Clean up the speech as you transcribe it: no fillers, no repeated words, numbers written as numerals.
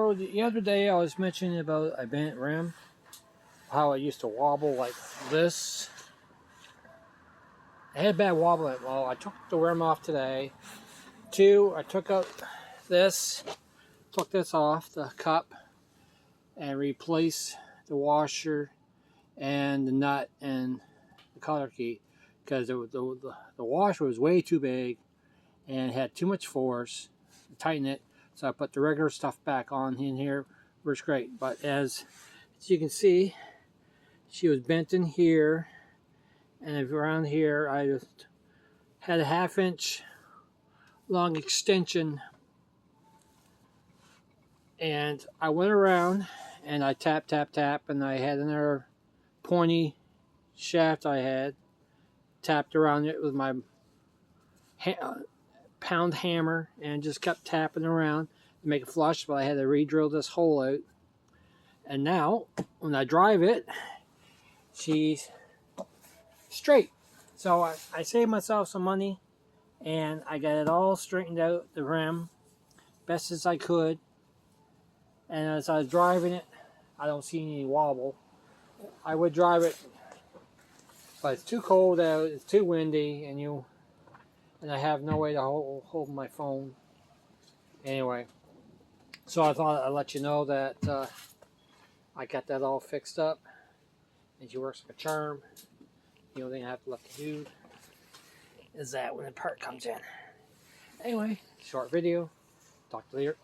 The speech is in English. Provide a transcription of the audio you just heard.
So the other day I was mentioning about a bent rim, how it used to wobble like this. I had a bad wobble. Well, I took the rim off today. Two, I took out this, took this off the cup, and replaced the washer and the nut and the collar key because the washer was way too big and had too much force to tighten it. So I put the regular stuff back on in here. Works great. But as you can see, she was bent in here, and around here I just had a 1/2 inch long extension, and I went around and I tap, and I had another pointy shaft I had tapped around it with my pound hammer and just kept tapping around to make it flush, but I had to re-drill this hole out. And now when I drive it, she's straight. So I saved myself some money and I got it all straightened out, the rim, best as I could. And as I was driving it, I don't see any wobble. I would drive it, but it's too cold out, it's too windy, and I have no way to hold my phone. Anyway, so I thought I'd let you know that I got that all fixed up, and she works like a charm. The only thing I have left to do is that when the part comes in. Anyway, short video. Talk to you later.